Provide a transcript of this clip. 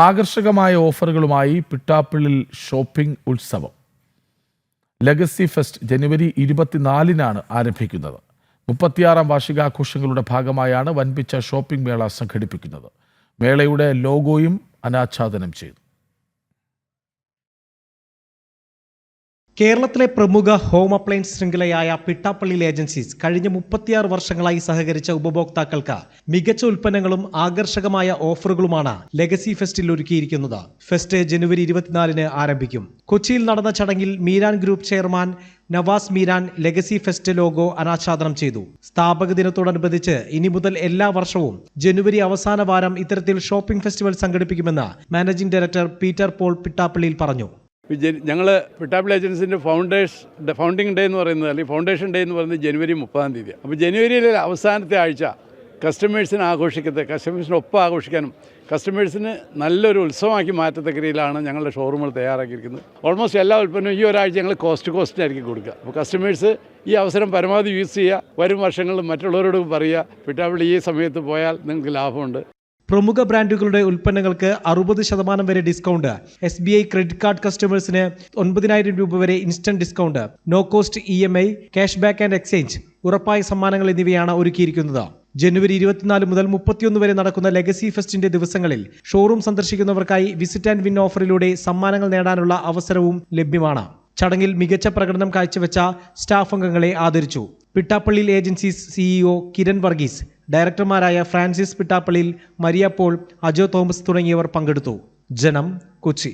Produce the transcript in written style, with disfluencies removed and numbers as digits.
ആകർഷകമായ ഓഫറുകളുമായി പിട്ടാപ്പിള്ളിൽ ഷോപ്പിംഗ് ഉത്സവം. Legacy fest ജനുവരി 24-നാണ് ആരംഭിക്കുന്നത്. 36-ാം വാർഷികാഘോഷങ്ങളുടെ ഭാഗമായാണ് വൻപിച്ച ഷോപ്പിംഗ് മേള സംഘടിപ്പിക്കുന്നത്. മേളയുടെ ലോഗോയും അനാച്ഛാദനം ചെയ്തു. കേരളത്തിലെ പ്രമുഖ ഹോം അപ്ലയൻസ് ശൃംഖലയായ പിട്ടാപ്പള്ളിയിൽ ഏജൻസീസ് കഴിഞ്ഞ 36 വർഷങ്ങളായി സഹകരിച്ച ഉപഭോക്താക്കൾക്ക് മികച്ച ഉൽപ്പന്നങ്ങളും ആകർഷകമായ ഓഫറുകളുമാണ് ലെഗസി ഫെസ്റ്റിൽ ഒരുക്കിയിരിക്കുന്നത്. ഫെസ്റ്റ് ജനുവരി 24-ന് ആരംഭിക്കും. കൊച്ചിയിൽ നടന്ന ചടങ്ങിൽ Meeran group chairman Navas Meeran legacy fest logo അനാച്ഛാദനം ചെയ്തു. സ്ഥാപക ദിനത്തോടനുബന്ധിച്ച് ഇനി മുതൽ എല്ലാ വർഷവും ജനുവരി അവസാന വാരം ഇത്തരത്തിൽ ഷോപ്പിംഗ് ഫെസ്റ്റിവൽ സംഘടിപ്പിക്കുമെന്ന് മാനേജിംഗ് ഡയറക്ടർ പീറ്റർ പോൾ പിട്ടാപ്പള്ളിയിൽ പറഞ്ഞു. ഞങ്ങൾ പിട്ടാപ്പിള്ളി ഏജൻസിൻ്റെ ഫൗണ്ടിങ് ഡേ എന്ന് പറയുന്നത്, അല്ലെങ്കിൽ ഫൗണ്ടേഷൻ ഡേ എന്ന് പറയുന്നത് ജനുവരി 30-ാം തീയതി. അപ്പോൾ ജനുവരിയിലെ അവസാനത്തെ ആഴ്ച കസ്റ്റമേഴ്സിന് കസ്റ്റമേഴ്സിനൊപ്പം ആഘോഷിക്കാനും കസ്റ്റമേഴ്സിന് നല്ലൊരു ഉത്സവമാക്കി മാറ്റത്തക്ക രീതിയിലാണ് ഞങ്ങളുടെ ഷോറൂമുകൾ തയ്യാറാക്കിയിരിക്കുന്നത്. ഓൾമോസ്റ്റ് എല്ലാ ഉൽപ്പന്നവും ഈ ഒരാഴ്ച ഞങ്ങൾ കോസ്റ്റിനായിരിക്കും കൊടുക്കുക. അപ്പോൾ കസ്റ്റമേഴ്സ് ഈ അവസരം പരമാവധി യൂസ് ചെയ്യുക. വരും വർഷങ്ങളിൽ മറ്റുള്ളവരോട് പറയുക, പിട്ടാപ്പിള്ളി ഈ സമയത്ത് പോയാൽ നിങ്ങൾക്ക് ലാഭമുണ്ട്. പ്രമുഖ ബ്രാൻഡുകളുടെ ഉൽപ്പന്നങ്ങൾക്ക് 60% വരെ ഡിസ്കൗണ്ട്, SBI ക്രെഡിറ്റ് കാർഡ് കസ്റ്റമേഴ്സിന് 9,000 രൂപ വരെ instant discount, no cost EMI, cash back and exchange, ഉറപ്പായ സമ്മാനങ്ങൾ എന്നിവയാണ് ഒരുക്കിയിരിക്കുന്നത്. ജനുവരി 24 മുതൽ 31 വരെ നടക്കുന്ന ലെഗസി ഫെസ്റ്റിന്റെ ദിവസങ്ങളിൽ ഷോറൂം സന്ദർശിക്കുന്നവർക്കായി വിസിറ്റ് ആൻഡ് വിൻ ഓഫറിലൂടെ സമ്മാനങ്ങൾ നേടാനുള്ള അവസരവും ലഭ്യമാണ്. ചടങ്ങിൽ മികച്ച പ്രകടനം കാഴ്ചവെച്ച സ്റ്റാഫ് അംഗങ്ങളെ ആദരിച്ചു. പിട്ടാപ്പള്ളിയിൽ ഏജൻസീസ് CEO കിരൺ വർഗീസ്, ഡയറക്ടർമാരായ ഫ്രാൻസിസ് പിട്ടാപ്പള്ളിയിൽ, മരിയ പോൾ, അജോ തോമസ് തുടങ്ങിയവർ പങ്കെടുത്തു. ജനം, കൊച്ചി.